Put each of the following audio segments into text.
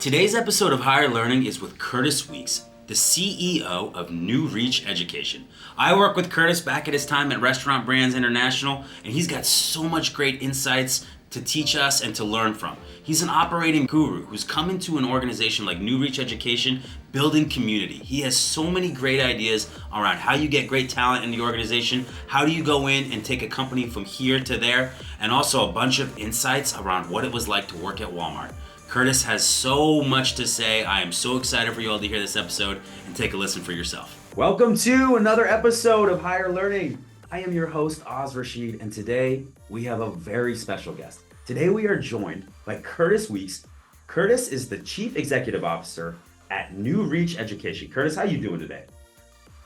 Today's episode of Higher Learning is with Curtis Weeks, the CEO of New Reach Education. I work with Curtis back at his time at Restaurant Brands International, and he's got so much great insights to teach us and to learn from. He's an operating guru who's come into an organization like New Reach Education, building community. He has so many great ideas around how you get great talent in the organization, how do you go in and take a company from here to there, and also a bunch of insights around what it was like to work at Walmart. Curtis has so much to say. I am so excited for you all to hear this episode and take a listen for yourself. Welcome to another episode of Higher Learning. I am your host, Rashid, and today we have a very special guest. Today we are joined by Curtis Weeks. Curtis is the Chief Executive Officer at New Reach Education. Curtis, how you doing today?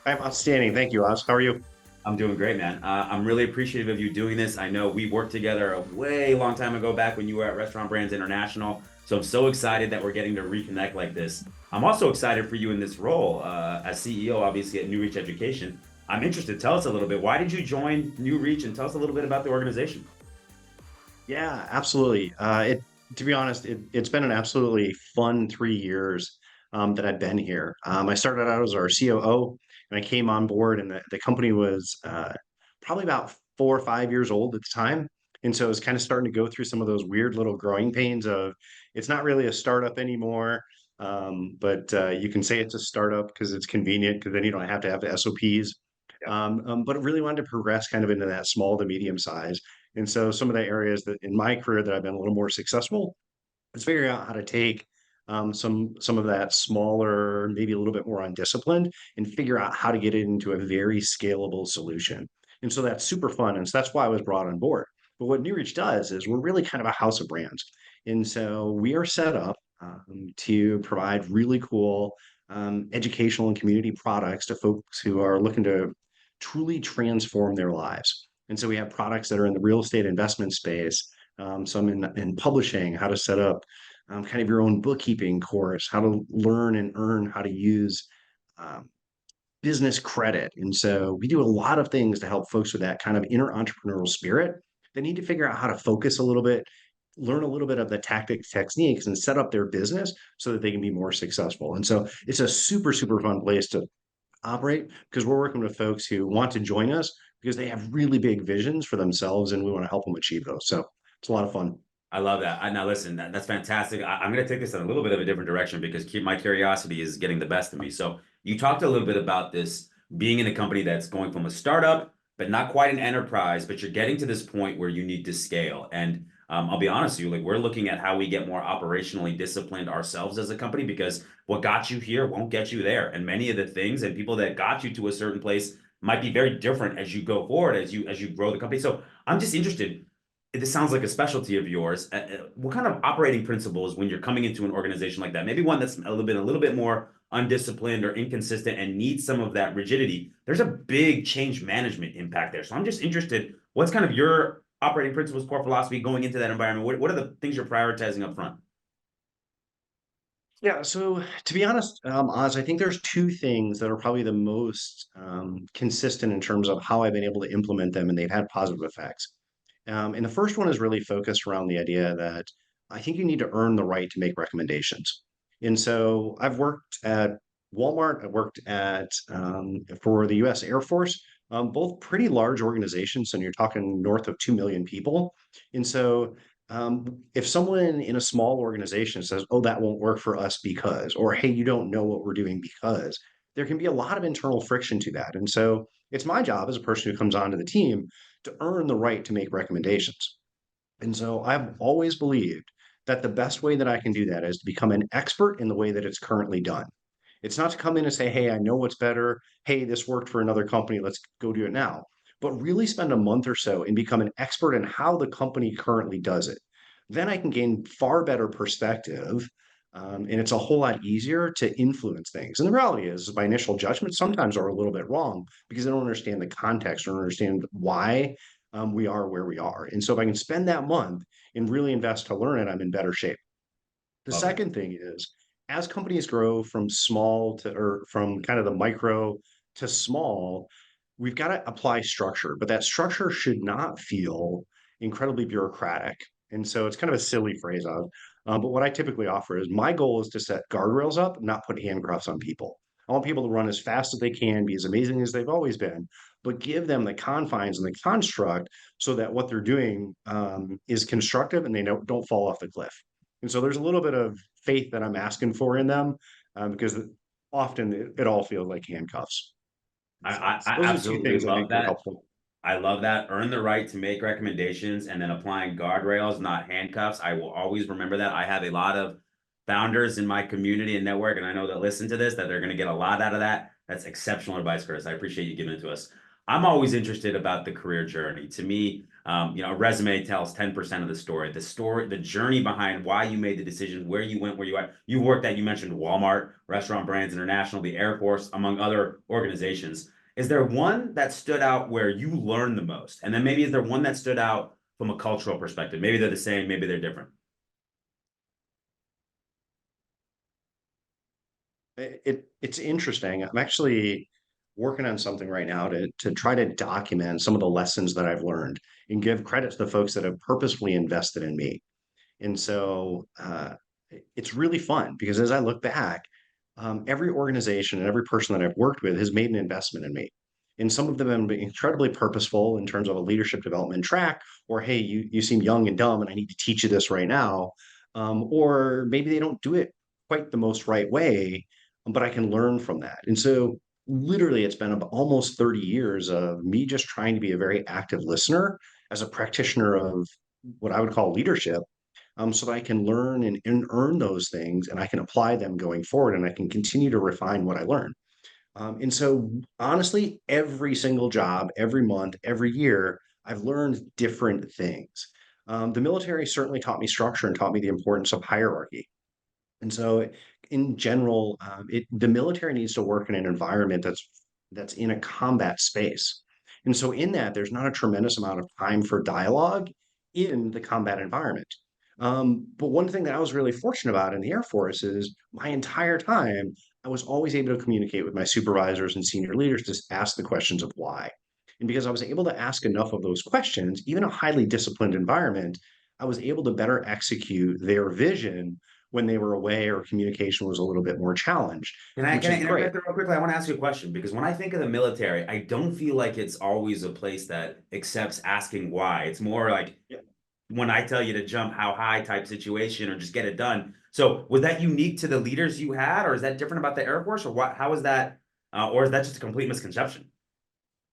I'm outstanding. Thank you, Oz. How are you? I'm doing great, man. I'm really appreciative of you doing this. I know we worked together a way long time ago back when you were at Restaurant Brands International. So I'm so excited that we're getting to reconnect like this. I'm also excited for you in this role as CEO, obviously, at New Reach Education. I'm interested. Tell us a little bit. Why did you join New Reach, and tell us a little bit about the organization? Yeah, absolutely. To be honest, it's been an absolutely fun 3 years that I've been here. I started out as our COO, and I came on board, and the company was probably about 4 or 5 years old at the time. And so it was kind of starting to go through some of those weird little growing pains of it's not really a startup anymore, but you can say it's a startup because it's convenient because then you don't have to have the SOPs. But I really wanted to progress kind of into that small to medium size. And so some of the areas that in my career that I've been a little more successful is figuring out how to take some of that smaller, maybe a little bit more undisciplined, and figure out how to get it into a very scalable solution. And so that's super fun. And so that's why I was brought on board. But what New Reach does is we're really kind of a house of brands. And so we are set up to provide really cool educational and community products to folks who are looking to truly transform their lives. And so we have products that are in the real estate investment space, some in publishing, how to set up kind of your own bookkeeping course, how to learn and earn how to use um, business credit. And so we do a lot of things to help folks with that kind of inner entrepreneurial spirit. They need to figure out how to focus a little bit, learn a little bit of the tactics, techniques, and set up their business so that they can be more successful. And so it's a super, super fun place to operate because we're working with folks who want to join us because they have really big visions for themselves and we want to help them achieve those. So it's a lot of fun. I love that. Now, listen, that's fantastic. I'm going to take this in a little bit of a different direction because my curiosity is getting the best of me. So, you talked a little bit about this being in a company that's going from a startup, but not quite an enterprise, but you're getting to this point where you need to scale. And I'll be honest with you, like we're looking at how we get more operationally disciplined ourselves as a company because what got you here won't get you there. And many of the things and people that got you to a certain place might be very different as you go forward, as you grow the company. So, I'm just interested, this sounds like a specialty of yours. What kind of operating principles when you're coming into an organization like that? Maybe one that's a little bit more undisciplined or inconsistent and needs some of that rigidity. There's a big change management impact there. So I'm just interested, what's kind of your operating principles, core philosophy going into that environment? What are the things you're prioritizing up front? Yeah, so to be honest, Oz, I think there's two things that are probably the most consistent in terms of how I've been able to implement them and they've had positive effects. And the first one is really focused around the idea that I think you need to earn the right to make recommendations. And so I've worked at Walmart, I worked at for the US Air Force, both pretty large organizations, and you're talking north of 2 million people. And so if someone in a small organization says, oh, that won't work for us because, or hey, you don't know what we're doing because, there can be a lot of internal friction to that. And so it's my job as a person who comes onto the team to earn the right to make recommendations. And so I've always believed that the best way that I can do that is to become an expert in the way that it's currently done. It's not to come in and say, hey, I know what's better. Hey, this worked for another company. Let's go do it now. But really spend a month or so and become an expert in how the company currently does it. Then I can gain far better perspective. And it's a whole lot easier to influence things. And the reality is, my initial judgments sometimes are a little bit wrong because I don't understand the context or understand why we are where we are. And so if I can spend that month and really invest to learn it, I'm in better shape. The Love that. second thing is, as companies grow from small to, or from kind of the micro to small, we've got to apply structure, but that structure should not feel incredibly bureaucratic. And so it's kind of a silly phrase of, But what I typically offer is my goal is to set guardrails up, not put handcuffs on people. I want people to run as fast as they can, be as amazing as they've always been, but give them the confines and the construct so that what they're doing is constructive and they don't fall off the cliff. And so there's a little bit of faith that I'm asking for in them because often it all feels like handcuffs. I, So I those are two absolutely things I love think are that. helpful. I love that. Earn the right to make recommendations and then applying guardrails, not handcuffs. I will always remember that. I have a lot of founders in my community and network, and I know that listen to this, that they're going to get a lot out of that. That's exceptional advice, Chris. I appreciate you giving it to us. I'm always interested about the career journey. To me, a resume tells 10% of the story. The story, the journey behind why you made the decision, where you went, where you at. You worked at, you mentioned Walmart, Restaurant Brands International, the Air Force, among other organizations. Is there one that stood out where you learned the most? And then maybe is there one that stood out from a cultural perspective? Maybe they're the same, maybe they're different. It's interesting. I'm actually working on something right now to try to document some of the lessons that I've learned and give credit to the folks that have purposefully invested in me. And so it's really fun because as I look back, every organization and every person that I've worked with has made an investment in me. And some of them have been incredibly purposeful in terms of a leadership development track, or hey, you seem young and dumb, and I need to teach you this right now. Or maybe they don't do it quite the most right way, but I can learn from that. And so literally it's been about almost 30 years of me just trying to be a very active listener as a practitioner of what I would call leadership so that I can learn and earn those things and I can apply them going forward and I can continue to refine what I learn. And so, honestly, every single job, every month, every year, I've learned different things. The military certainly taught me structure and taught me the importance of hierarchy. And so, in general, the military needs to work in an environment that's in a combat space. And so, in that, there's not a tremendous amount of time for dialogue in the combat environment. But one thing that I was really fortunate about in the Air Force is my entire time, I was always able to communicate with my supervisors and senior leaders to ask the questions of why. And because I was able to ask enough of those questions, even a highly disciplined environment, I was able to better execute their vision when they were away or communication was a little bit more challenged, Can I which can I is great. interject there real quickly? I want to ask you a question because when I think of the military, I don't feel like it's always a place that accepts asking why. It's more like Yeah. when I tell you to jump how high type situation or just get it done. So was that unique to the leaders you had, or is that different about the Air Force, or what? How is that, or is that just a complete misconception?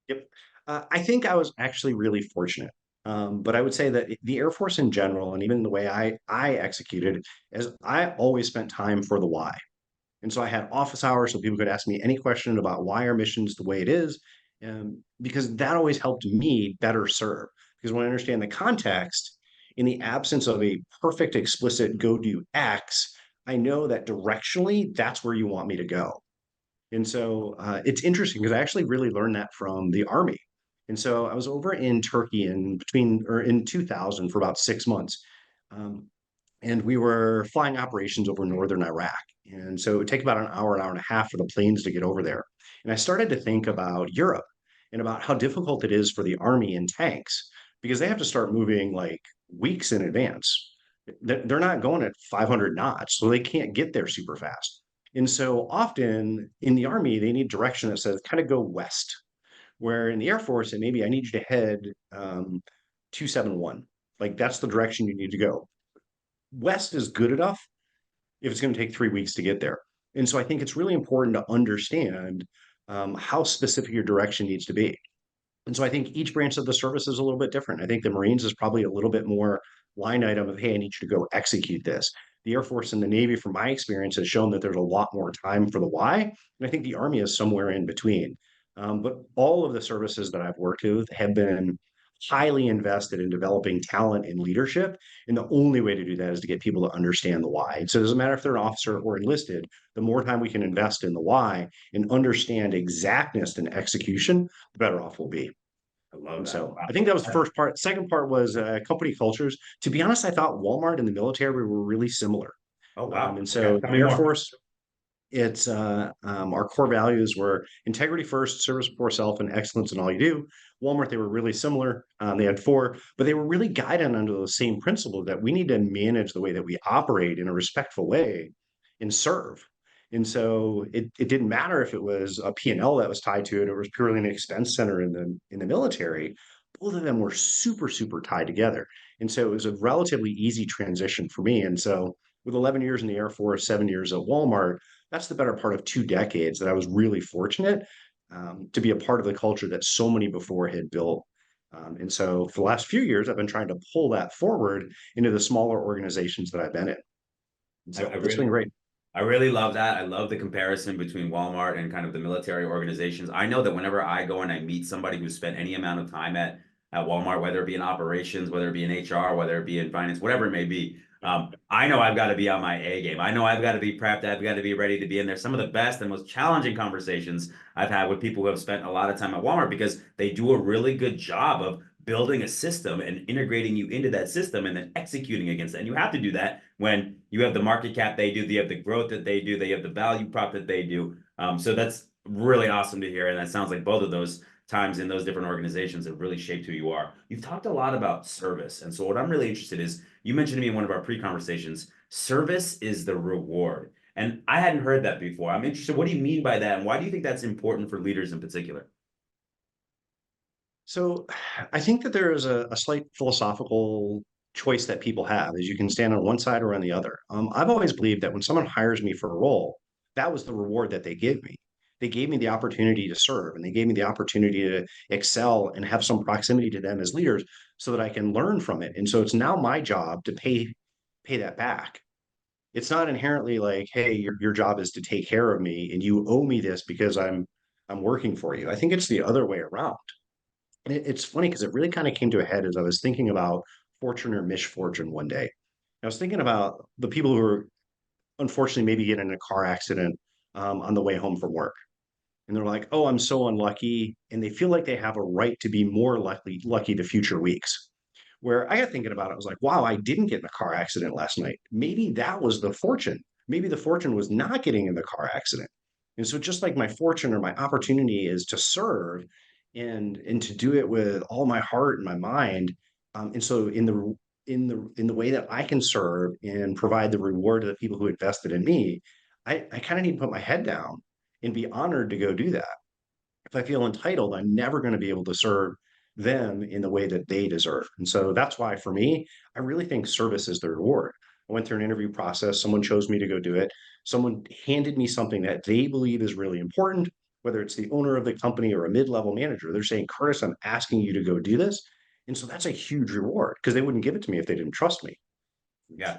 Yep. I think I was actually really fortunate. But I would say that the Air Force in general, and even the way I executed, is I always spent time for the why. And so I had office hours so people could ask me any question about why our mission's the way it is, because that always helped me better serve. Because when I understand the context, in the absence of a perfect, explicit go do X, I know that directionally that's where you want me to go. And so it's interesting because I actually really learned that from the Army. And so I was over in Turkey in 2000 for about 6 months. Um, and we were flying operations over northern Iraq. And so it would take about an hour and a half for the planes to get over there. And I started to think about Europe and about how difficult it is for the army and tanks because they have to start moving like weeks in advance. They're not going at 500 knots, so they can't get there super fast. And so often in the army, they need direction that says kind of go west, where in the Air Force, it maybe I need you to head 271. Like that's the direction you need to go. West is good enough if it's going to take 3 weeks to get there. And so I think it's really important to understand how specific your direction needs to be. And so I think each branch of the service is a little bit different. I think the Marines is probably a little bit more line item of, hey, I need you to go execute this. The Air Force and the Navy, from my experience, has shown that there's a lot more time for the why. And I think the Army is somewhere in between. But all of the services that I've worked with have been highly invested in developing talent and leadership. And the only way to do that is to get people to understand the why. So it doesn't matter if they're an officer or enlisted, the more time we can invest in the why and understand exactness and execution, the better off we'll be. I love And that. so Wow. I think that was the first part. Second part was company cultures. To be honest, I thought Walmart and the military were really similar. Oh, wow. And Okay. so Tell the me Air more. Force, Our core values were integrity first, service before self, and excellence in all you do. Walmart, they were really similar. They had four, but they were really guided under the same principle that we need to manage the way that we operate in a respectful way and serve. And so it didn't matter if it was a P&L that was tied to it, or it was purely an expense center in the military. Both of them were super, super tied together. And so it was a relatively easy transition for me. And so with 11 years in the Air Force, 7 years at Walmart, that's the better part of 2 decades that I was really fortunate to be a part of the culture that so many before had built. And so for the last few years, I've been trying to pull that forward into the smaller organizations that I've been in. And I, so I it's been really great. I really love that. I love the comparison between Walmart and kind of the military organizations. I know that whenever I go and I meet somebody who's spent any amount of time at Walmart, whether it be in operations, whether it be in HR, whether it be in finance, whatever it may be, I know I've got to be on my A game. I know I've got to be prepped. I've got to be ready to be in there. Some of the best and most challenging conversations I've had with people who have spent a lot of time at Walmart because they do a really good job of building a system and integrating you into that system and then executing against it. And you have to do that when you have the market cap they do, they have the growth that they do, they have the value prop that they do. So that's really awesome to hear. And that sounds like both of those times in those different organizations have really shaped who you are. You've talked a lot about service. And so what I'm really interested is you mentioned to me in one of our pre-conversations, service is the reward. And I hadn't heard that before. I'm interested. What do you mean by that? And why do you think that's important for leaders in particular? So I think that there is a slight philosophical choice that people have is you can stand on one side or on the other. I've always believed that when someone hires me for a role, that was the reward that they give me. They gave me the opportunity to serve and they gave me the opportunity to excel and have some proximity to them as leaders so that I can learn from it. And so it's now my job to pay that back. It's not inherently like, hey, your job is to take care of me and you owe me this because I'm working for you. I think it's the other way around. And it's funny because it really kind of came to a head as I was thinking about fortune or misfortune one day. I was thinking about the people who are unfortunately maybe get in a car accident on the way home from work. And they're like, oh, I'm so unlucky. And they feel like they have a right to be more lucky to future weeks. Where I got thinking about it, I was like, wow, I didn't get in a car accident last night. Maybe that was the fortune. Maybe the fortune was not getting in the car accident. And so just like my fortune or my opportunity is to serve and to do it with all my heart and my mind. And so in the way that I can serve and provide the reward to the people who invested in me, I kind of need to put my head down and be honored to go do that. If I feel entitled, I'm never going to be able to serve them in the way that they deserve. And so that's why for me, I really think service is the reward. I went through an interview process, someone chose me to go do it. Someone handed me something that they believe is really important, whether it's the owner of the company or a mid-level manager. They're saying, Curtis, I'm asking you to go do this. And so that's a huge reward because they wouldn't give it to me if they didn't trust me. Yeah.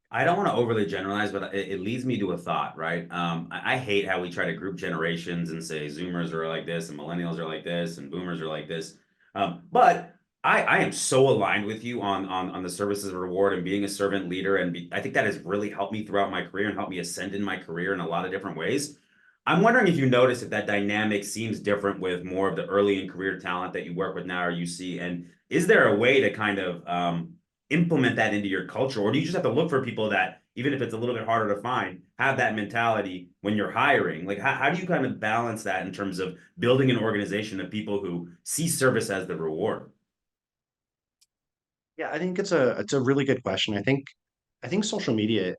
I don't want to overly generalize, but it leads me to a thought, right? I hate how we try to group generations and say Zoomers are like this and millennials are like this and boomers are like this. But I am so aligned with you on the services reward and being a servant leader. And I think that has really helped me throughout my career and helped me ascend in my career in a lot of different ways. I'm wondering if you notice if that dynamic seems different with more of the early in career talent that you work with now or you see. And is there a way to kind of implement that into your culture? Or do you just have to look for people that, even if it's a little bit harder to find, have that mentality when you're hiring? Like, how do you kind of balance that in terms of building an organization of people who see service as the reward? Yeah, I think it's a really good question. I think social media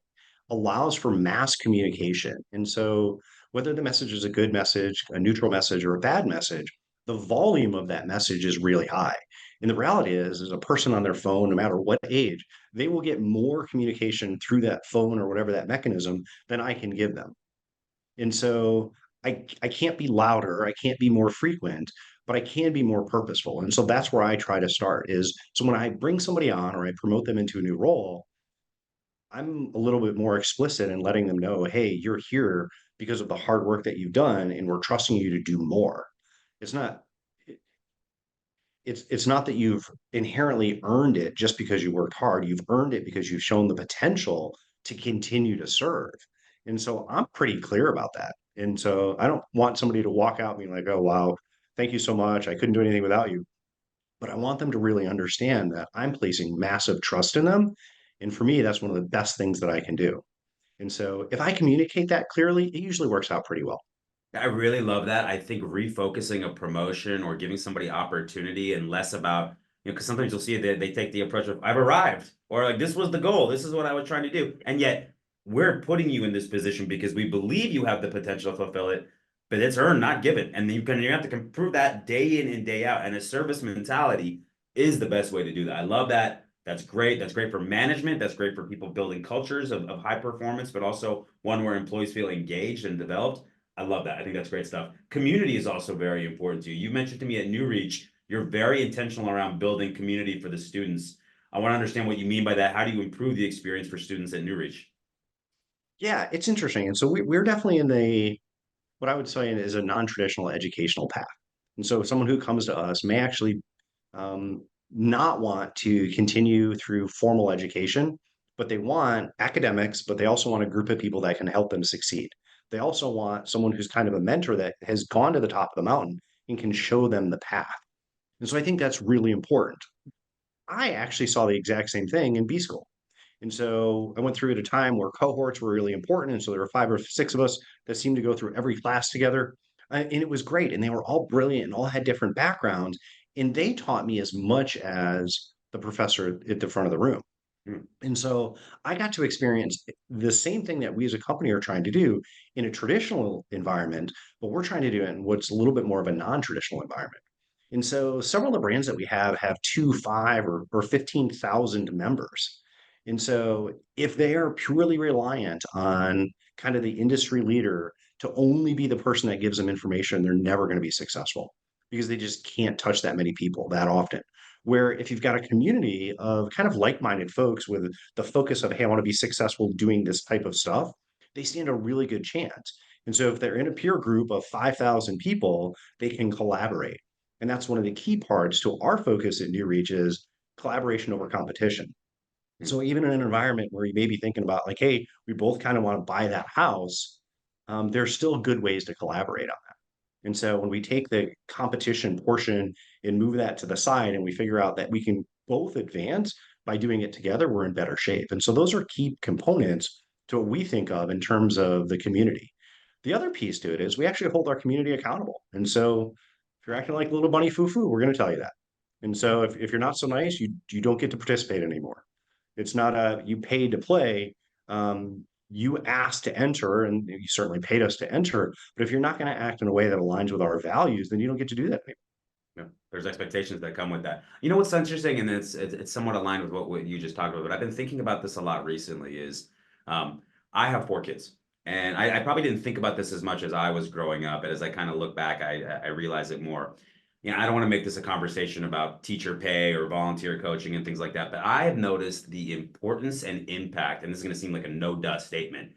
allows for mass communication. And so whether the message is a good message, a neutral message, or a bad message, the volume of that message is really high. And the reality is a person on their phone, no matter what age, they will get more communication through that phone or whatever that mechanism than I can give them. And so I can't be louder, I can't be more frequent, but I can be more purposeful. And so that's where I try to start is so when I bring somebody on or I promote them into a new role, I'm a little bit more explicit in letting them know, hey, you're here because of the hard work that you've done, and we're trusting you to do more. It's not it's not that you've inherently earned it just because you worked hard. You've earned it because you've shown the potential to continue to serve. And so I'm pretty clear about that. And so I don't want somebody to walk out being like, oh wow, thank you so much. I couldn't do anything without you. But I want them to really understand that I'm placing massive trust in them. And for me, that's one of the best things that I can do. And so if I communicate that clearly, it usually works out pretty well. I really love that. I think refocusing a promotion or giving somebody opportunity and less about, because sometimes you'll see that they take the approach of, I've arrived, or like, this was the goal, this is what I was trying to do. And yet, we're putting you in this position because we believe you have the potential to fulfill it, but it's earned, not given. And you have to prove that day in and day out. And a service mentality is the best way to do that. I love that. That's great. That's great for management. That's great for people building cultures of high performance, but also one where employees feel engaged and developed. I love that. I think that's great stuff. Community is also very important to you. You mentioned to me at New Reach, you're very intentional around building community for the students. I want to understand what you mean by that. How do you improve the experience for students at New Reach? Yeah, it's interesting. And so we're definitely in the what I would say is a non-traditional educational path. And so someone who comes to us may actually um, not want to continue through formal education, but they want academics, but they also want a group of people that can help them succeed. They also want someone who's kind of a mentor that has gone to the top of the mountain and can show them the path. And so I think that's really important. I actually saw the exact same thing in B school. And so I went through at a time where cohorts were really important. And so there were 5 or 6 of us that seemed to go through every class together. And it was great. And they were all brilliant and all had different backgrounds. And they taught me as much as the professor at the front of the room. Hmm. And so I got to experience the same thing that we as a company are trying to do in a traditional environment, but we're trying to do it in what's a little bit more of a non-traditional environment. And so several of the brands that we have 2, 5, or 15,000 members. And so if they are purely reliant on kind of the industry leader to only be the person that gives them information, they're never going to be successful because they just can't touch that many people that often. Where if you've got a community of kind of like-minded folks with the focus of, hey, I want to be successful doing this type of stuff, they stand a really good chance. And so if they're in a peer group of 5,000 people, they can collaborate. And that's one of the key parts to our focus at New Reach is collaboration over competition. Hmm. So even in an environment where you may be thinking about like, hey, we both kind of want to buy that house, there's still good ways to collaborate on that. And so when we take the competition portion and move that to the side and we figure out that we can both advance by doing it together, we're in better shape. And so those are key components to what we think of in terms of the community. The other piece to it is we actually hold our community accountable. And so if you're acting like a little bunny foo-foo, we're going to tell you that. And so if you're not so nice, you don't get to participate anymore. It's not a you paid to play. You asked to enter, and you certainly paid us to enter. But if you're not going to act in a way that aligns with our values, then you don't get to do that anymore. Yeah, there's expectations that come with that. You know what's interesting, and it's somewhat aligned with what you just talked about. But I've been thinking about this a lot recently. Is I have 4 kids, and I probably didn't think about this as much as I was growing up. And as I kind of look back, I realize it more. I don't want to make this a conversation about teacher pay or volunteer coaching and things like that. But I have noticed the importance and impact, and this is going to seem like a no duh statement,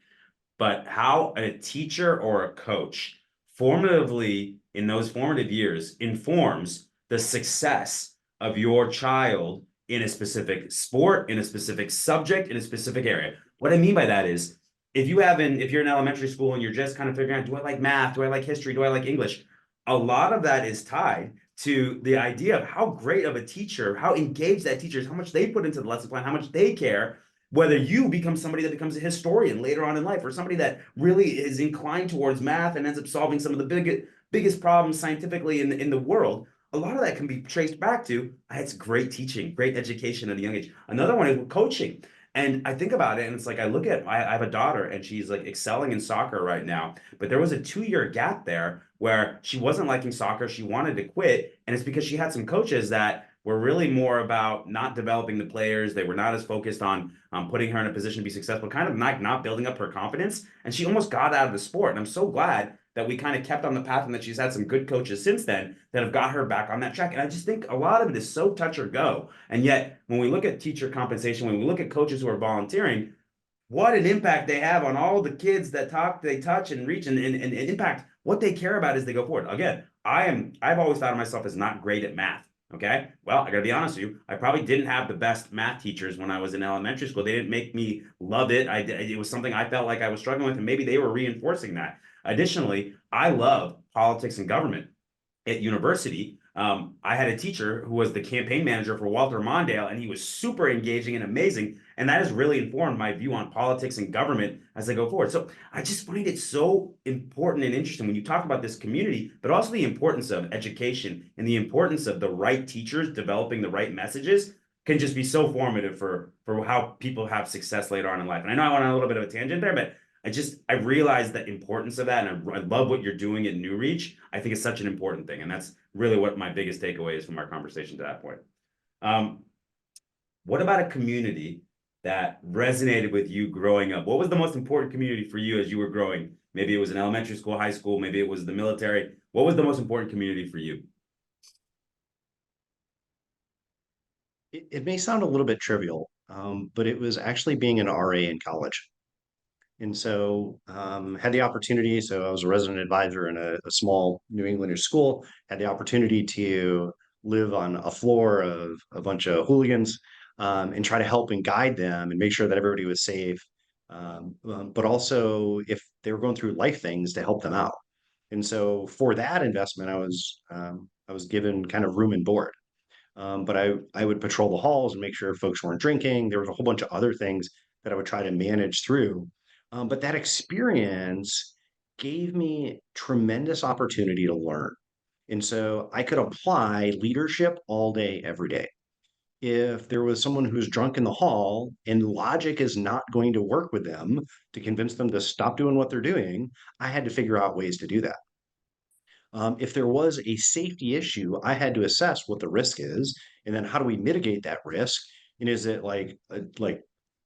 but how a teacher or a coach formatively in those formative years informs the success of your child in a specific sport, in a specific subject, in a specific area. What I mean by that is if you're in elementary school and you're just kind of figuring out, do I like math? Do I like history? Do I like English? A lot of that is tied to the idea of how great of a teacher, how engaged that teacher is, how much they put into the lesson plan, how much they care, whether you become somebody that becomes a historian later on in life or somebody that really is inclined towards math and ends up solving some of the biggest problems scientifically in the world. A lot of that can be traced back to I had great teaching, great education at a young age. Another one is coaching. And I think about it, and it's like I have a daughter, and she's like excelling in soccer right now. But there was a 2 year gap there where she wasn't liking soccer. She wanted to quit. And it's because she had some coaches that were really more about not developing the players. They were not as focused on putting her in a position to be successful, kind of not building up her confidence. And she almost got out of the sport. And I'm so glad that we kind of kept on the path and that she's had some good coaches since then that have got her back on that track. And I just think a lot of it is so touch or go. And yet, when we look at teacher compensation, when we look at coaches who are volunteering, what an impact they have on all the kids that they touch and reach and impact what they care about as they go forward. Again, I've always thought of myself as not great at math. Okay. Well, I gotta be honest with you. I probably didn't have the best math teachers when I was in elementary school. They didn't make me love it. It was something I felt like I was struggling with, and maybe they were reinforcing that. Additionally, I love politics and government at university. I had a teacher who was the campaign manager for Walter Mondale, and he was super engaging and amazing. And that has really informed my view on politics and government as I go forward. So I just find it so important and interesting when you talk about this community, but also the importance of education and the importance of the right teachers developing the right messages can just be so formative for how people have success later on in life. And I know I went on a little bit of a tangent there, but I realize the importance of that, and I love what you're doing at New Reach. I think it's such an important thing, and that's really what my biggest takeaway is from our conversation to that point. Um, what about a community that resonated with you growing up? What was the most important community for you as you were growing? Maybe it was an elementary school, high school, maybe it was the military. What was the most important community for you? It may sound a little bit trivial, but it was actually being an RA in college. And so had the opportunity. So I was a resident advisor in a small New Englandish school, had the opportunity to live on a floor of a bunch of hooligans and try to help and guide them and make sure that everybody was safe. But also if they were going through life things to help them out. And so for that investment, I was given kind of room and board. But I would patrol the halls and make sure folks weren't drinking. There was a whole bunch of other things that I would try to manage through. But that experience gave me tremendous opportunity to learn. And so I could apply leadership all day, every day. If there was someone who's drunk in the hall and logic is not going to work with them to convince them to stop doing what they're doing, I had to figure out ways to do that. If there was a safety issue, I had to assess what the risk is, and then how do we mitigate that risk? And is it like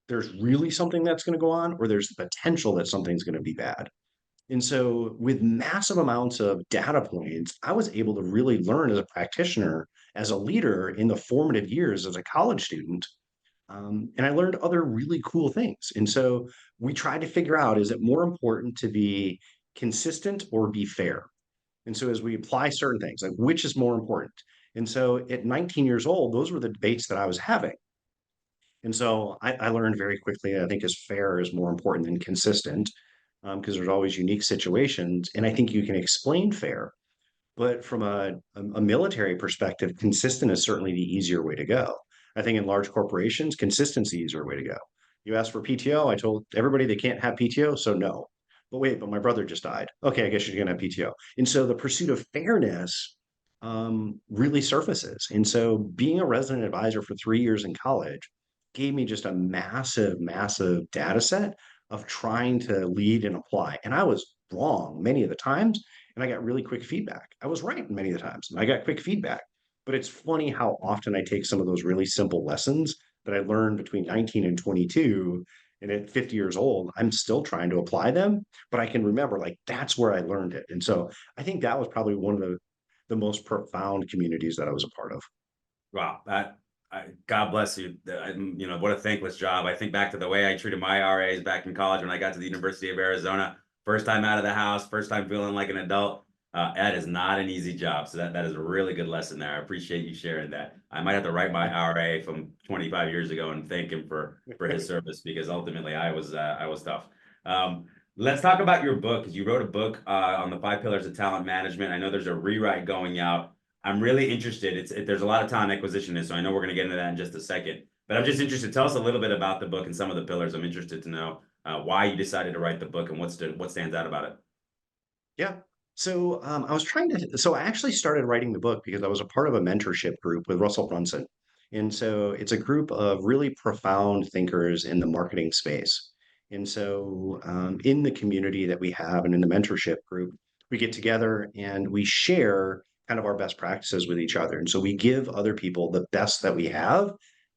there's really something that's going to go on, or there's the potential that something's going to be bad? And so, with massive amounts of data points, I was able to really learn as a practitioner, as a leader in the formative years as a college student. And I learned other really cool things. And so, we tried to figure out, is it more important to be consistent or be fair? And so as we apply certain things, like which is more important? And so at 19 years old, those were the debates that I was having. And so I learned very quickly, I think, as fair is more important than consistent, because there's always unique situations. And I think you can explain fair, but from a military perspective, consistent is certainly the easier way to go. I think in large corporations, consistency is the easier way to go. You ask for PTO, I told everybody they can't have PTO, so no. But wait, but my brother just died. Okay, I guess you're going to have PTO. And so the pursuit of fairness really surfaces. And so being a resident advisor for 3 years in college gave me just a massive, massive data set of trying to lead and apply. And I was wrong many of the times, and I got really quick feedback. I was right many of the times, and I got quick feedback. But it's funny how often I take some of those really simple lessons that I learned between 19 and 22, and at 50 years old, I'm still trying to apply them, but I can remember like that's where I learned it. And so I think that was probably one of the most profound communities that I was a part of. Wow, God bless you. What a thankless job. I think back to the way I treated my RAs back in college when I got to the University of Arizona. First time out of the house, first time feeling like an adult. That is not an easy job. So that is a really good lesson there. I appreciate you sharing that. I might have to write my RA from 25 years ago and thank him for his service because ultimately I was tough. Let's talk about your book because you wrote a book on the 5 pillars of talent management. I know there's a rewrite going out. I'm really interested. There's a lot of talent acquisition in this, so I know we're going to get into that in just a second. But I'm just interested. Tell us a little bit about the book and some of the pillars. I'm interested to know why you decided to write the book and what stands out about it. Yeah. So I was trying to, so I actually started writing the book because I was a part of a mentorship group with Russell Brunson. And so it's a group of really profound thinkers in the marketing space. And so in the community that we have and in the mentorship group, we get together and we share kind of our best practices with each other. And so we give other people the best that we have.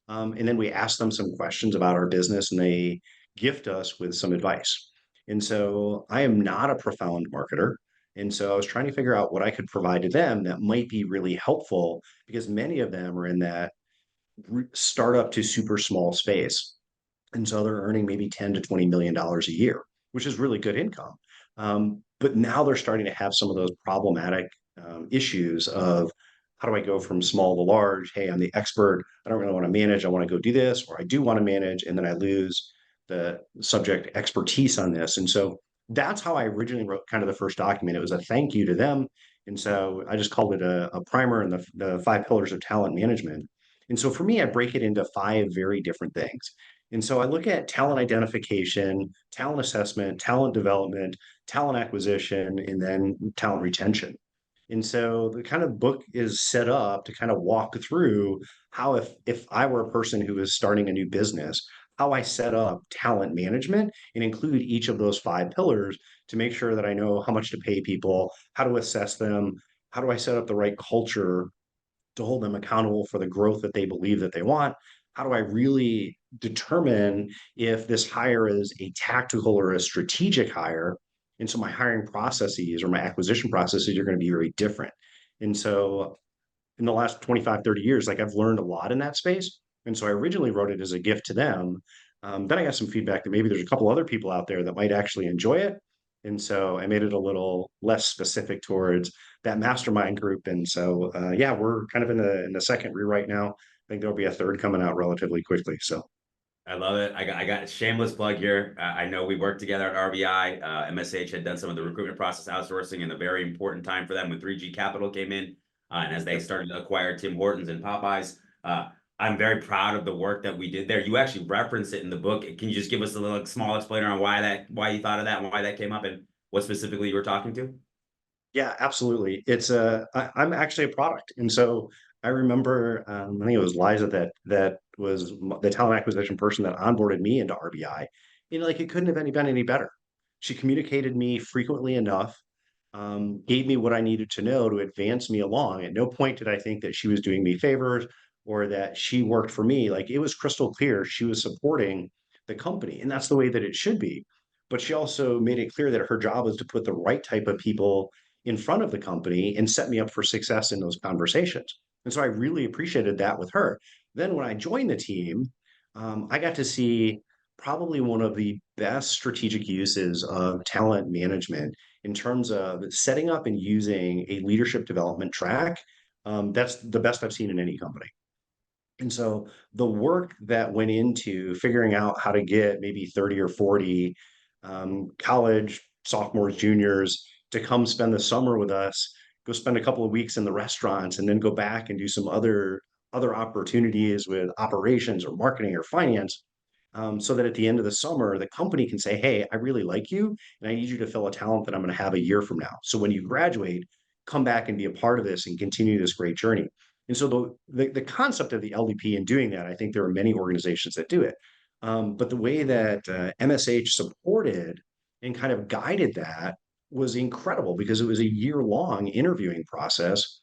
And then we ask them some questions about our business and they gift us with some advice. And so I am not a profound marketer. And so I was trying to figure out what I could provide to them that might be really helpful because many of them are in that startup to super small space. And so they're earning maybe 10 to $20 million a year, which is really good income. But now they're starting to have some of those problematic issues of how do I go from small to large? Hey, I'm the expert. I don't really want to manage. I want to go do this, or I do want to manage, and then I lose the subject expertise on this. And so that's how I originally wrote kind of the first document. It was a thank you to them. And so I just called it a primer and the 5 pillars of talent management. And so for me, I break it into 5 very different things. And so I look at talent identification, talent assessment, talent development, talent acquisition, and then talent retention. And so the kind of book is set up to kind of walk through how if I were a person who is starting a new business, how I set up talent management and include each of those five pillars to make sure that I know how much to pay people, how to assess them, how do I set up the right culture to hold them accountable for the growth that they believe that they want? How do I really determine if this hire is a tactical or a strategic hire? And so my hiring processes or my acquisition processes are going to be very different. And so in the last 25, 30 years, like I've learned a lot in that space. And so I originally wrote it as a gift to them. Then I got some feedback that maybe there's a couple other people out there that might actually enjoy it. And so I made it a little less specific towards that mastermind group. And so yeah, we're kind of in the second rewrite now. I think there'll be a third coming out relatively quickly. So I love it. I got a shameless plug here. I know we worked together at RBI. MSH had done some of the recruitment process outsourcing in a very important time for them when 3G Capital came in, and as they yep. started to acquire Tim Hortons and Popeyes. I'm very proud of the work that we did there. You actually reference it in the book. Can you just give us a little small explainer on why you thought of that, and why that came up, and what specifically you were talking to? Yeah, absolutely. I'm actually a product. And so I remember, I think it was Liza that was the talent acquisition person that onboarded me into RBI. Like it couldn't have been any better. She communicated me frequently enough, gave me what I needed to know to advance me along. At no point did I think that she was doing me favors or that she worked for me. Like it was crystal clear she was supporting the company, and that's the way that it should be. But she also made it clear that her job was to put the right type of people in front of the company and set me up for success in those conversations. And so I really appreciated that with her. Then when I joined the team, I got to see probably one of the best strategic uses of talent management in terms of setting up and using a leadership development track. That's the best I've seen in any company. And so the work that went into figuring out how to get maybe 30 or 40 college sophomores, juniors to come spend the summer with us, go spend a couple of weeks in the restaurants, and then go back and do some other opportunities with operations or marketing or finance, so that at the end of the summer, the company can say, hey, I really like you, and I need you to fill a talent that I'm going to have a year from now. So when you graduate, come back and be a part of this and continue this great journey. And so the concept of the LDP and doing that, I think there are many organizations that do it. But the way that MSH supported and kind of guided that was incredible because it was a year-long interviewing process.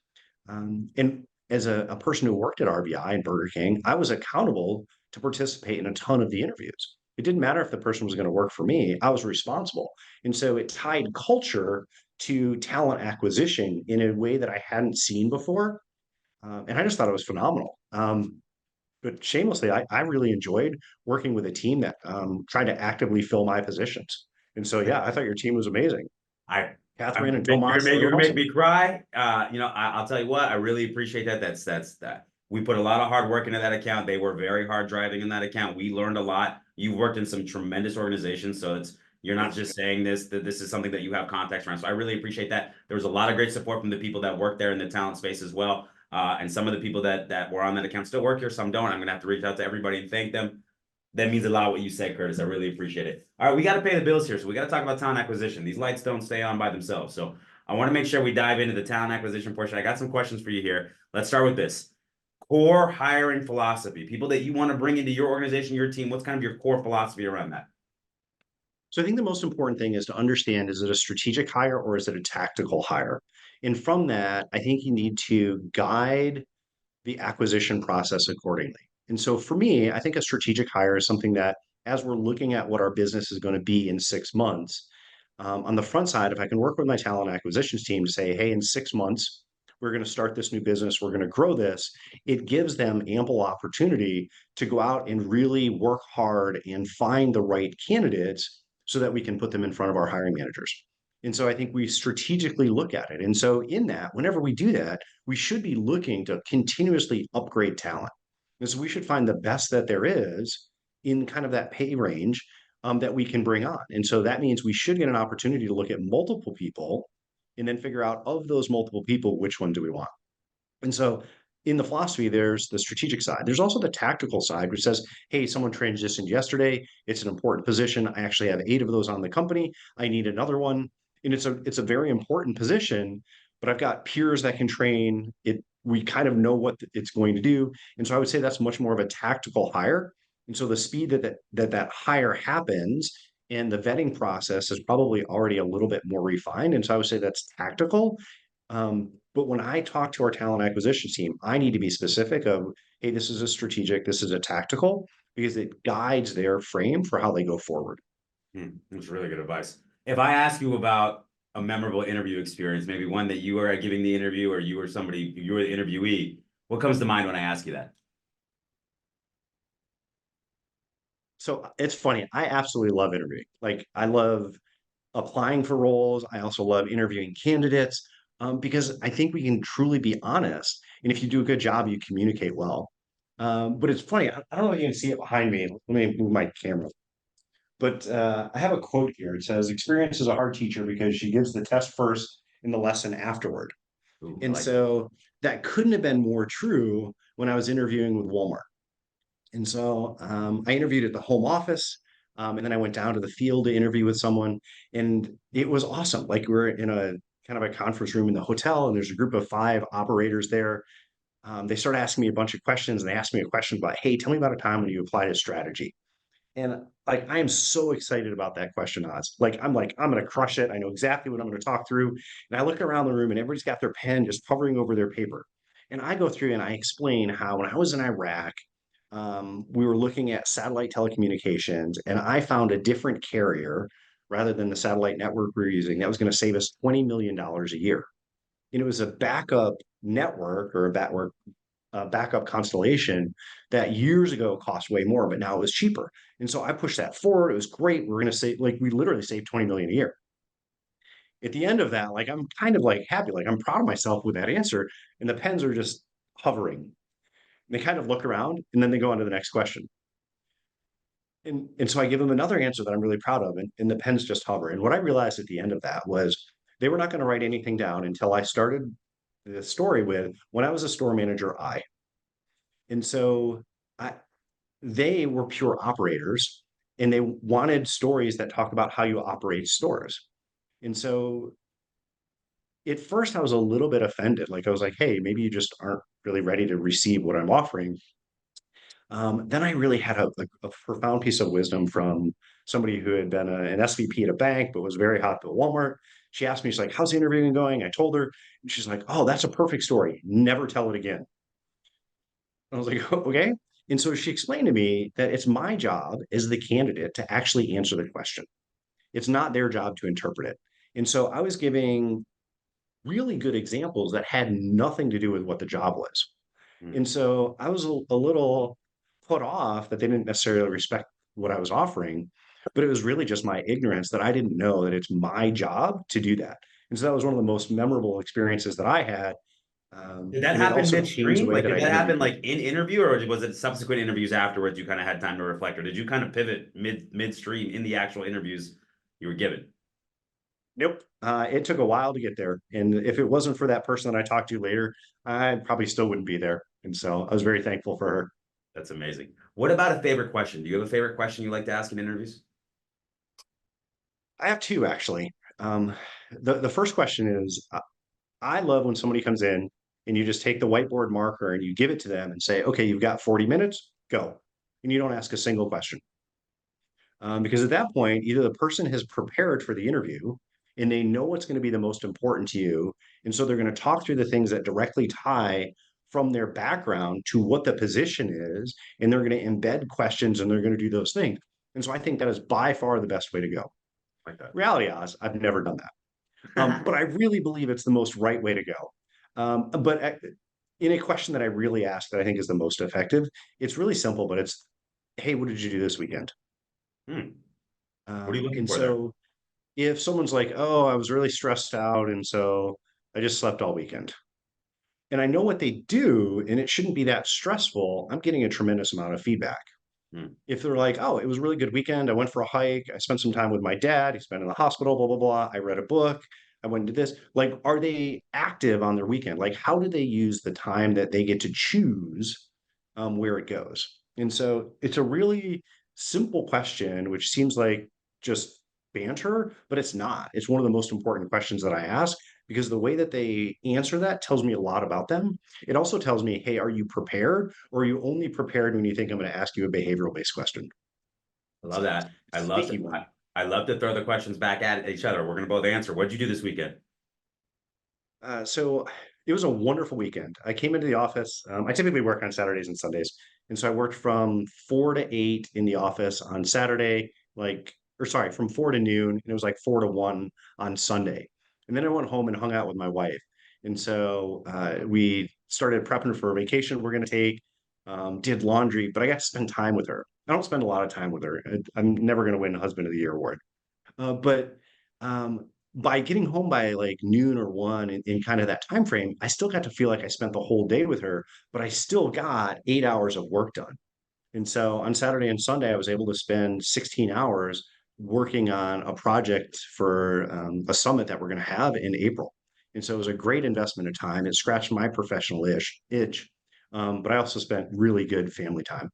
And as a person who worked at RBI and Burger King, I was accountable to participate in a ton of the interviews. It didn't matter if the person was going to work for me, I was responsible. And so it tied culture to talent acquisition in a way that I hadn't seen before. And I just thought it was phenomenal. But shamelessly, I really enjoyed working with a team that tried to actively fill my positions. And so, yeah, I thought your team was amazing. I, Catherine and Tomas, they you're were gonna make awesome. me cry. I'll tell you what, I really appreciate that. That's that. We put a lot of hard work into that account. They were very hard driving in that account. We learned a lot. You've worked in some tremendous organizations, so you're not Thanks. just saying this, that this is something that you have context around. So I really appreciate that. There was a lot of great support from the people that work there in the talent space as well. And some of the people that were on that account still work here, some don't. I'm gonna have to reach out to everybody and thank them. That means a lot what you said, Curtis. I really appreciate it. All right, we got to pay the bills here, so we got to talk about talent acquisition. These lights don't stay on by themselves, so I want to make sure we dive into the talent acquisition portion. I got some questions for you here. Let's start with this. Core hiring philosophy. People that you want to bring into your organization, your team. What's kind of your core philosophy around that? So I think the most important thing is to understand, is it a strategic hire or is it a tactical hire? And from that, I think you need to guide the acquisition process accordingly. And so for me, I think a strategic hire is something that, as we're looking at what our business is going to be in 6 months, on the front side, if I can work with my talent acquisitions team to say, hey, in 6 months, we're going to start this new business, we're going to grow this, it gives them ample opportunity to go out and really work hard and find the right candidates so that we can put them in front of our hiring managers. And so I think we strategically look at it. And so in that, whenever we do that, we should be looking to continuously upgrade talent. And so we should find the best that there is in kind of that pay range, that we can bring on. And so that means we should get an opportunity to look at multiple people and then figure out, of those multiple people, which one do we want? And so in the philosophy, there's the strategic side. There's also the tactical side, which says, hey, someone transitioned yesterday. It's an important position. I actually have 8 of those on the company. I need another one. And it's a very important position, but I've got peers that can train it. We kind of know what it's going to do. And so I would say that's much more of a tactical hire. And so the speed that hire happens and the vetting process is probably already a little bit more refined. And so I would say that's tactical. But when I talk to our talent acquisition team, I need to be specific of, hey, this is a strategic, this is a tactical, because it guides their frame for how they go forward. That's really good advice. If I ask you about a memorable interview experience, maybe one that you were giving the interview or you were somebody, you were the interviewee, what comes to mind when I ask you that? So it's funny. I absolutely love interviewing. Like I love applying for roles. I also love interviewing candidates because I think we can truly be honest. And if you do a good job, you communicate well. But it's funny. I don't know if you can see it behind me. Let me move my camera. But I have a quote here. It says, "Experience is a hard teacher because she gives the test first and the lesson afterward." Ooh, I And like it. so that couldn't have been more true when I was interviewing with Walmart. And so I interviewed at the home office. And then I went down to the field to interview with someone. And it was awesome. Like we're in a kind of a conference room in the hotel, and there's a group of 5 operators there. They started asking me a bunch of questions, and they asked me a question about, hey, tell me about a time when you applied a strategy. And like I am so excited about that question, Oz. Like, I'm gonna crush it. I know exactly what I'm gonna talk through. And I look around the room and everybody's got their pen just hovering over their paper. And I go through and I explain how when I was in Iraq, we were looking at satellite telecommunications, and I found a different carrier rather than the satellite network we were using that was going to save us $20 million a year. And it was a backup network or a backup constellation that years ago cost way more, but now it was cheaper. And so I pushed that forward. It was great. We're going to save, like, we literally saved 20 million a year. At the end of that, like, I'm kind of like happy, like, I'm proud of myself with that answer. And the pens are just hovering. They kind of look around and then they go on to the next question. And so I give them another answer that I'm really proud of, and the pens just hover. And what I realized at the end of that was they were not going to write anything down until I started the story with when I was a store manager, I. And so I, they were pure operators and they wanted stories that talked about how you operate stores. And so at first I was a little bit offended. Like I was like, hey, maybe you just aren't really ready to receive what I'm offering. Then I really had a profound piece of wisdom from somebody who had been an SVP at a bank, but was very hot at Walmart. She asked me, she's like, how's the interviewing going? I told her, and she's like, oh, that's a perfect story. Never tell it again. I was like, okay. And so she explained to me that it's my job as the candidate to actually answer the question. It's not their job to interpret it. And so I was giving really good examples that had nothing to do with what the job was. Hmm. And so I was a little put off that they didn't necessarily respect what I was offering, but it was really just my ignorance that I didn't know that it's my job to do that. And so that was one of the most memorable experiences that I had. Did that And it happen also changed the midstream? way Like, that did I that interview happen like people. in interview, or was it subsequent interviews afterwards? You kind of had time to reflect, or did you kind of pivot midstream in the actual interviews you were given? Nope. It took a while to get there. And if it wasn't for that person that I talked to later, I probably still wouldn't be there. And so I was very thankful for her. That's amazing. What about a favorite question? Do you have a favorite question you like to ask in interviews? I have two actually. The first question is I love when somebody comes in and you just take the whiteboard marker and you give it to them and say, okay, you've got 40 minutes, go. And you don't ask a single question. Because at that point, either the person has prepared for the interview and they know what's going to be the most important to you. And so they're going to talk through the things that directly tie from their background to what the position is. And they're going to embed questions and they're going to do those things. And so I think that is by far the best way to go. Like that. Reality, Oz, I've never done that. But I really believe it's the most right way to go. But in a question that I really ask that I think is the most effective, it's really simple, but it's, hey, what did you do this weekend? Hmm. What are you looking And for there? so if someone's like, oh, I was really stressed out, and so I just slept all weekend, and I know what they do, and it shouldn't be that stressful, I'm getting a tremendous amount of feedback. Hmm. If they're like, oh, it was a really good weekend, I went for a hike, I spent some time with my dad, he's been in the hospital, blah, blah, blah, I read a book, I went and did this. Like, are they active on their weekend? Like, how do they use the time that they get to choose where it goes? And so it's a really simple question, which seems like just banter, but it's not. It's one of the most important questions that I ask because the way that they answer that tells me a lot about them. It also tells me, hey, are you prepared or are you only prepared when you think I'm going to ask you a behavioral based question? I love So that. I it's a love sneaky to one. I love to throw the questions back at each other. We're gonna both answer. What'd you do this weekend? So it was a wonderful weekend. I came into the office. I typically work on Saturdays and Sundays. And so I worked from 4 to 8 in the office on Saturday, or sorry, from 4 to noon. And it was like 4 to 1 on Sunday. And then I went home and hung out with my wife. And so we started prepping for a vacation we're going to take, did laundry, but I got to spend time with her. I don't spend a lot of time with her. I'm never going to win Husband of the Year award. But by getting home by like noon or 1 in kind of that time frame, I still got to feel like I spent the whole day with her, but I still got 8 hours of work done. And so on Saturday and Sunday, I was able to spend 16 hours working on a project for a summit that we're going to have in April. And so it was a great investment of time. It scratched my professional itch, but I also spent really good family time.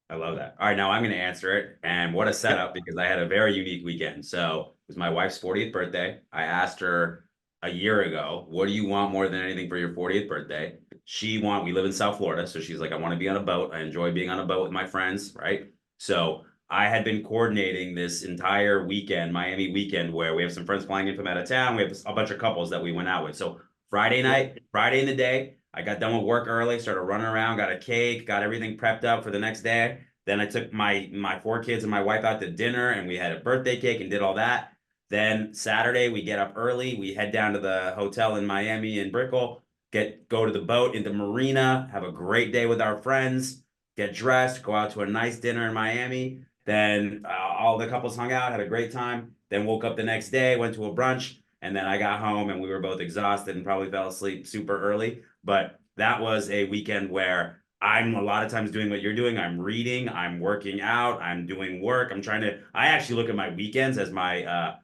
I love that. All right, now I'm going to answer it. And what a Yep. setup because I had a very unique weekend. So it was my wife's 40th birthday. I asked her a year ago, what do you want more than anything for your 40th birthday? We live in South Florida. So she's like, I want to be on a boat. I enjoy being on a boat with my friends, right? So I had been coordinating this entire weekend, Miami weekend, where we have some friends flying in from out of town. We have a bunch of couples that we went out with. So Friday Yep. night, Friday in the day, I got done with work early, started running around, got a cake, got everything prepped up for the next day. Then I took my 4 kids and my wife out to dinner, and we had a birthday cake and did all that. Then Saturday we get up early, we head down to the hotel in Miami in Brickell, go to the boat in the marina, have a great day with our friends, get dressed, go out to a nice dinner in Miami. Then all the couples hung out, had a great time. Then woke up the next day, went to a brunch, and then I got home and we were both exhausted and probably fell asleep super early. But that was a weekend where I'm a lot of times doing what you're doing. I'm reading, I'm working out, I'm doing work. I actually look at my weekends as my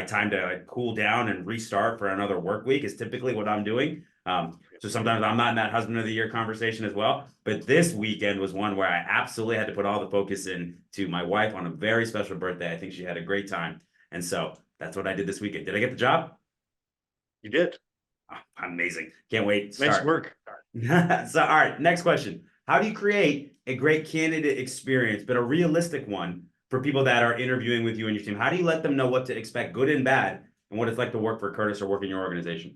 time to like, cool down and restart for another work week is typically what I'm doing. So sometimes I'm not in that husband of the year conversation as well. But this weekend was one where I absolutely had to put all the focus in to my wife on a very special birthday. I think she had a great time. And so that's what I did this weekend. Did I get the job? You did. Oh, amazing. Can't wait to Nice start. work. So, all right, next question. How do you create a great candidate experience, but a realistic one for people that are interviewing with you and your team? How do you let them know what to expect, good and bad, and what it's like to work for Curtis or work in your organization?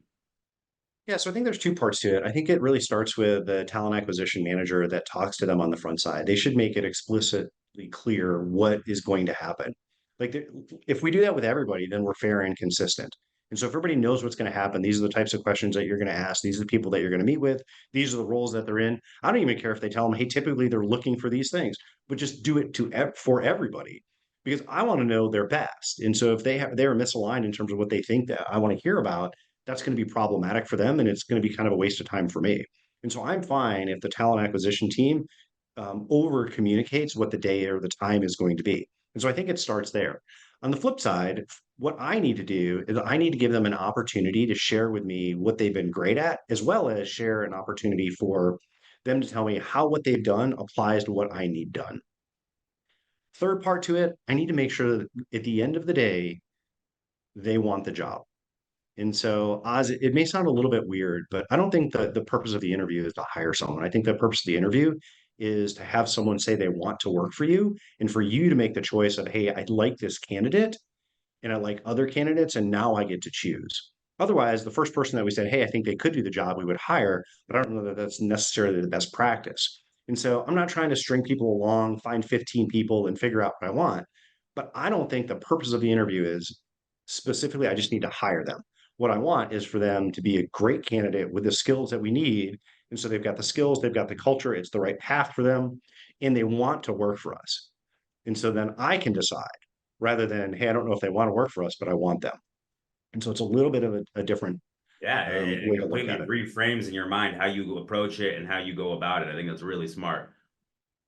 Yeah, so I think there's two parts to it. I think it really starts with the talent acquisition manager that talks to them on the front side. They should make it explicitly clear what is going to happen. Like, if we do that with everybody, then we're fair and consistent. And so if everybody knows what's going to happen, these are the types of questions that you're going to ask. These are the people that you're going to meet with. These are the roles that they're in. I don't even care if they tell them, hey, typically they're looking for these things, but just do it for everybody because I want to know their best. And so if they're misaligned in terms of what they think that I want to hear about, that's going to be problematic for them and it's going to be kind of a waste of time for me. And so I'm fine if the talent acquisition team over communicates what the day or the time is going to be. And so I think it starts there. On the flip side, what I need to do is I need to give them an opportunity to share with me what they've been great at, as well as share an opportunity for them to tell me how what they've done applies to what I need done. Third part to it, I need to make sure that at the end of the day, they want the job. And so, Oz, it may sound a little bit weird, but I don't think that the purpose of the interview is to hire someone. I think the purpose of the interview is to have someone say they want to work for you and for you to make the choice of, hey, I like this candidate and I like other candidates, and now I get to choose. Otherwise, the first person that we said, hey, I think they could do the job, we would hire, but I don't know that that's necessarily the best practice. And so I'm not trying to string people along, find 15 people and figure out what I want. But I don't think the purpose of the interview is specifically, I just need to hire them. What I want is for them to be a great candidate with the skills that we need. And so they've got the skills, they've got the culture, it's the right path for them, and they want to work for us. And so then I can decide rather than, hey, I don't know if they want to work for us, but I want them. And so it's a little bit of a different Yeah, it way to look completely at it. reframes in your mind how you approach it and how you go about it. I think that's really smart.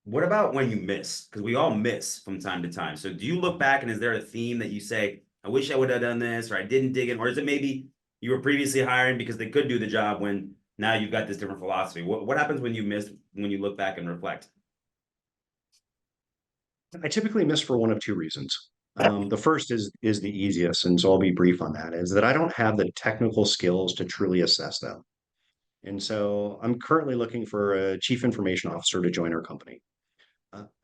What about when you miss? Because we all miss from time to time. So do you look back and is there a theme that you say, I wish I would have done this, or I didn't dig in, or is it maybe you were previously hiring because they could do the job when now you've got this different philosophy? What happens when you miss when you look back and reflect? I typically miss for one of two reasons. The first is the easiest, and so I'll be brief on that, is that I don't have the technical skills to truly assess them. And so I'm currently looking for a chief information officer to join our company.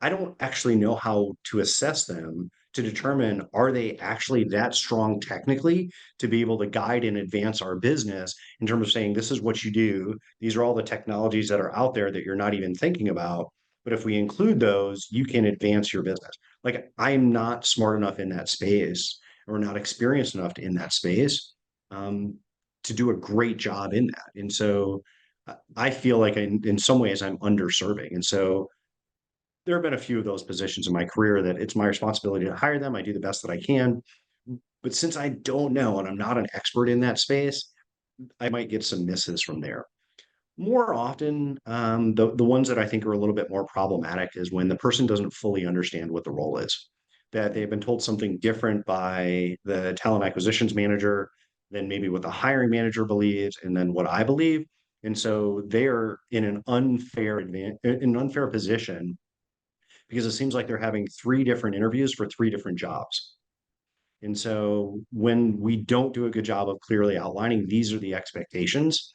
I don't actually know how to assess them to determine are they actually that strong technically to be able to guide and advance our business in terms of saying this is what you do. These are all the technologies that are out there that you're not even thinking about. But if we include those, you can advance your business. Like I'm not smart enough in that space or not experienced enough in that space um, to do a great job in that. And so I feel like in some ways I'm underserving. And so there have been a few of those positions in my career that it's my responsibility to hire them. I do the best that I can. But since I don't know and I'm not an expert in that space, I might get some misses from there. More often, the ones that I think are a little bit more problematic is when the person doesn't fully understand what the role is, that they've been told something different by the talent acquisitions manager than maybe what the hiring manager believes, and then what I believe. And so they're in an unfair position because it seems like they're having three different interviews for three different jobs. And so when we don't do a good job of clearly outlining these are the expectations,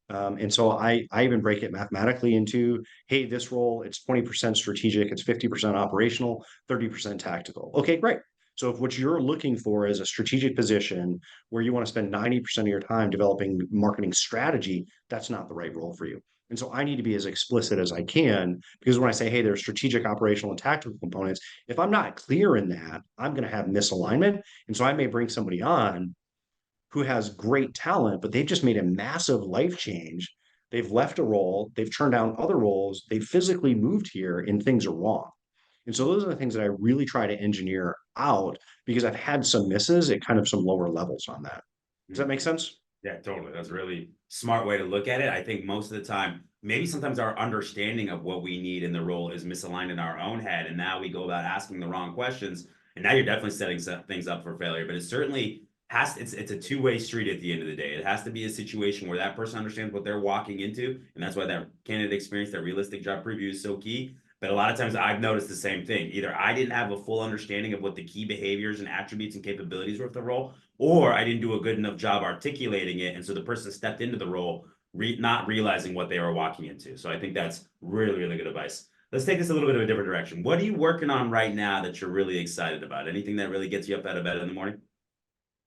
and so I even break it mathematically into, hey, this role, it's 20% strategic, it's 50% operational, 30% tactical. Okay, great. So if what you're looking for is a strategic position where you want to spend 90% of your time developing marketing strategy, that's not the right role for you. And so I need to be as explicit as I can because when I say, hey, there's strategic, operational, and tactical components, if I'm not clear in that, I'm going to have misalignment. And so I may bring somebody on who has great talent, but they've just made a massive life change. They've left a role, they've turned down other roles, they've physically moved here, and things are wrong. And so those are the things that I really try to engineer out because I've had some misses at kind of some lower levels on that. Does that make sense? Yeah, totally. That's a really smart way to look at it. I think most of the time, maybe sometimes our understanding of what we need in the role is misaligned in our own head. And now we go about asking the wrong questions. And now you're definitely setting things up for failure. But it certainly has, it's a two-way street at the end of the day. It has to be a situation where that person understands what they're walking into. And that's why that candidate experience, that realistic job preview is so key. But a lot of times I've noticed the same thing. Either I didn't have a full understanding of what the key behaviors and attributes and capabilities were of the role, or I didn't do a good enough job articulating it. And so the person stepped into the role not realizing what they were walking into. So I think that's really, really good advice. Let's take this a little bit of a different direction. What are you working on right now that you're really excited about? Anything that really gets you up out of bed in the morning?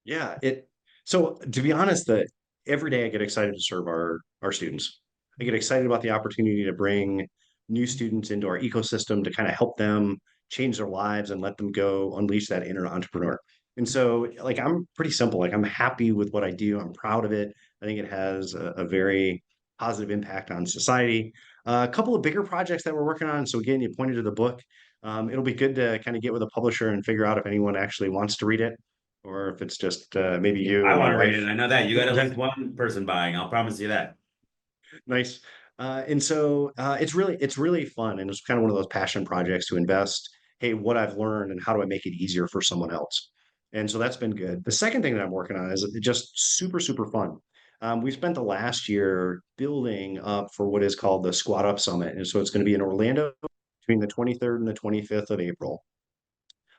Yeah, it so to be honest, that every day I get excited to serve our students. I get excited about the opportunity to bring new students into our ecosystem to kind of help them change their lives and let them go unleash that inner entrepreneur. And so like I'm pretty simple. Like I'm happy with what I do. I'm proud of it. I think it has a very positive impact on society. A couple of bigger projects that we're working on. So again, you pointed to the book. It'll be good to kind of get with a publisher and figure out if anyone actually wants to read it or if it's just maybe you I and my want to read wife. it. I know that you got at least one person buying. I'll promise you that. Nice. And so it's really fun, and it's kind of one of those passion projects to invest. Hey, what I've learned, and how do I make it easier for someone else? And so that's been good. The second thing that I'm working on is just super fun. We spent the last year building up for what is called the Squat Up Summit, and so it's going to be in Orlando between the 23rd and the 25th of April.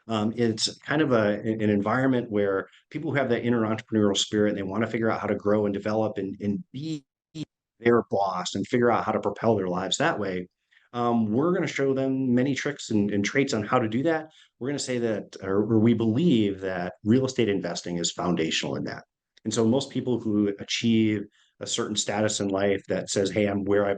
It's kind of an environment where people who have that inner entrepreneurial spirit and they want to figure out how to grow and develop and be their boss and figure out how to propel their lives that way. We're going to show them many tricks and traits on how to do that. We're going to say that, or we believe that real estate investing is foundational in that. And so most people who achieve a certain status in life that says, hey, I'm where I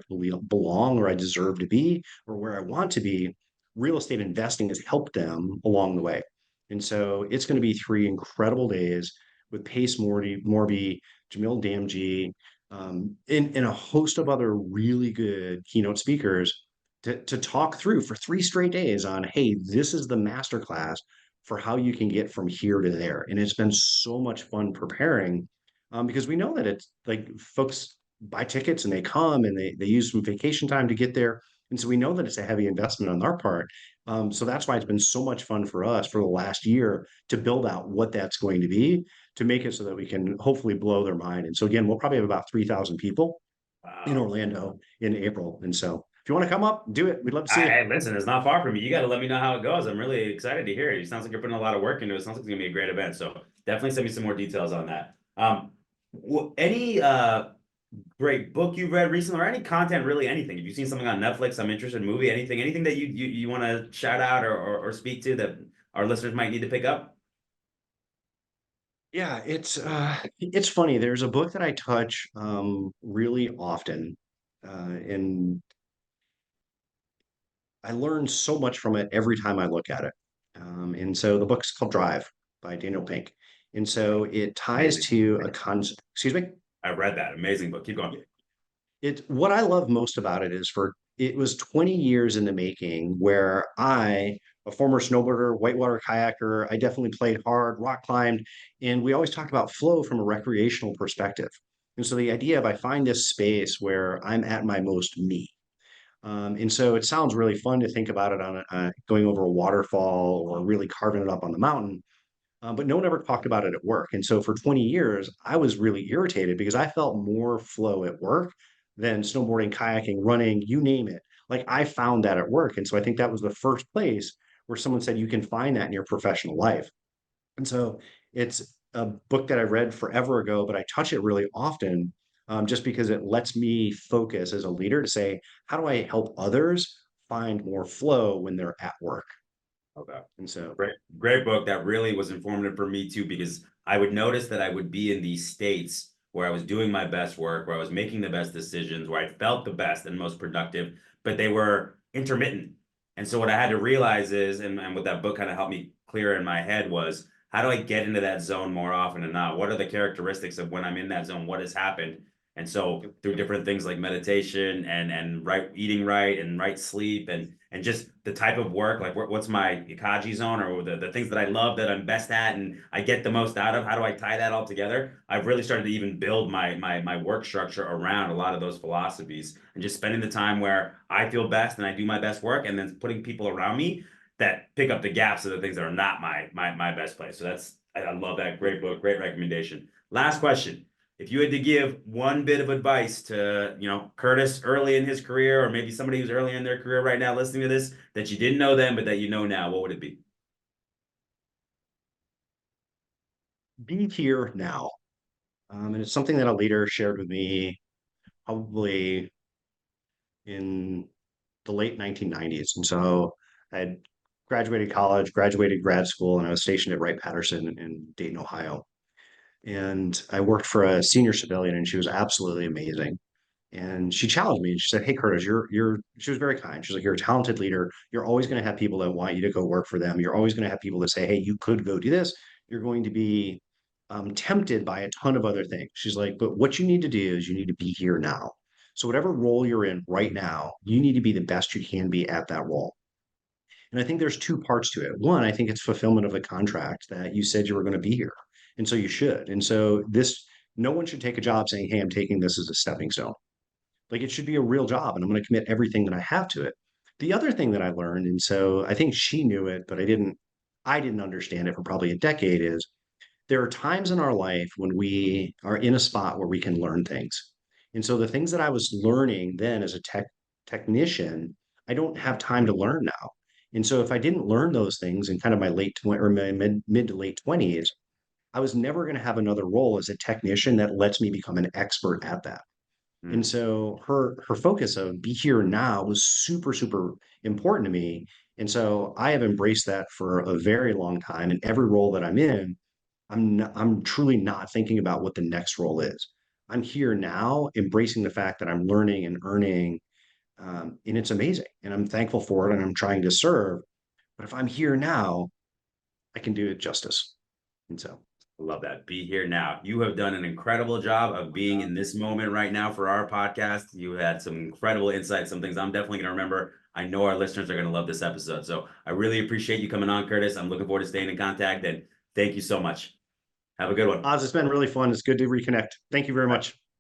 belong or I deserve to be or where I want to be, real estate investing has helped them along the way. And so it's going to be 3 incredible days with Pace Morby, Jamil Damji, and a host of other really good keynote speakers to talk through for 3 straight days on, hey, this is the masterclass for how you can get from here to there. And it's been so much fun preparing because we know that it's like folks buy tickets and they come and they use some vacation time to get there. And so we know that it's a heavy investment on our part. So that's why it's been so much fun for us for the last year to build out what that's going to be, to make it so that we can hopefully blow their mind. And so again, we'll probably have about 3,000 people in Wow. Orlando in April. And so if you want to come up, do it. We'd love to see you. Hey, listen, it's not far from me. You got to let me know how it goes. I'm really excited to hear it. It sounds like you're putting a lot of work into it. It sounds like it's gonna be a great event. So definitely send me some more details on that. Any great book you've read recently, or any content, really anything? If you've seen something on Netflix, I'm interested in movie, anything that you want to shout out or speak to that our listeners might need to pick up? Yeah, it's funny. There's a book that I touch really often, and I learn so much from it every time I look at it. And so the book's called Drive by Daniel Pink. And so it ties Amazing. to a concept, excuse me? I read that. Amazing book. Keep going. It what I love most about it is for it was 20 years in the making where a former snowboarder, whitewater kayaker, I definitely played hard, rock climbed, and we always talk about flow from a recreational perspective. And so the idea of I find this space where I'm at my most me. And so it sounds really fun to think about it on going over a waterfall or really carving it up on the mountain. But no one ever talked about it at work. And so for 20 years, I was really irritated because I felt more flow at work than snowboarding, kayaking, running, you name it. Like I found that at work. And so I think that was the first place where someone said you can find that in your professional life. And so it's a book that I read forever ago, but I touch it really often just because it lets me focus as a leader to say, how do I help others find more flow when they're at work? Okay. And so, Great book. That really was informative for me too, because I would notice that I would be in these states where I was doing my best work, where I was making the best decisions, where I felt the best and most productive, but they were intermittent. And so what I had to realize is, and what that book kind of helped me clear in my head was, how do I get into that zone more often and not? What are the characteristics of when I'm in that zone? What has happened? And so through different things like meditation and right eating right and right sleep and just the type of work, like what's my Ikaji zone or the things that I love that I'm best at and I get the most out of, how do I tie that all together? I've really started to even build my work structure around a lot of those philosophies and just spending the time where I feel best and I do my best work and then putting people around me that pick up the gaps of the things that are not my best place. So I love that. Great book, great recommendation. Last question. If you had to give one bit of advice to, Curtis early in his career, or maybe somebody who's early in their career right now listening to this, that you didn't know then, but that you know now, what would it be? be here now. And it's something that a leader shared with me probably in the late 1990s. And so I had graduated college, graduated grad school, and I was stationed at Wright-Patterson in Dayton, Ohio. And I worked for a senior civilian, and she was absolutely amazing. And she challenged me. She said, "Hey, Curtis, she was very kind. She's like, you're a talented leader. You're always going to have people that want you to go work for them. You're always going to have people that say, hey, you could go do this. You're going to be tempted by a ton of other things." She's like, but what you need to do is you need to be here now. So whatever role you're in right now, you need to be the best you can be at that role. And I think there's two parts to it. One, I think it's fulfillment of the contract that you said you were going to be here. And so you should. And so no one should take a job saying, hey, I'm taking this as a stepping stone. Like it should be a real job and I'm going to commit everything that I have to it. The other thing that I learned, and so I think she knew it, but I didn't understand it for probably a decade, is there are times in our life when we are in a spot where we can learn things. And so the things that I was learning then as a technician, I don't have time to learn now. And so if I didn't learn those things in kind of my late 20 or my mid to late 20s, I was never going to have another role as a technician that lets me become an expert at that. And Hmm. so her focus of be here now was super, super important to me. And so I have embraced that for a very long time. And every role that I'm in, I'm truly not thinking about what the next role is. I'm here now, embracing the fact that I'm learning and earning, and it's amazing. And I'm thankful for it, and I'm trying to serve. But if I'm here now, I can do it justice. And so, I love that. Be here now. You have done an incredible job of being in this moment right now for our podcast. You had some incredible insights, some things I'm definitely going to remember. I know our listeners are going to love this episode. So I really appreciate you coming on, Curtis. I'm looking forward to staying in contact and thank you so much. Have a good one. Oz, it's been really fun. It's good to reconnect. Thank you very much.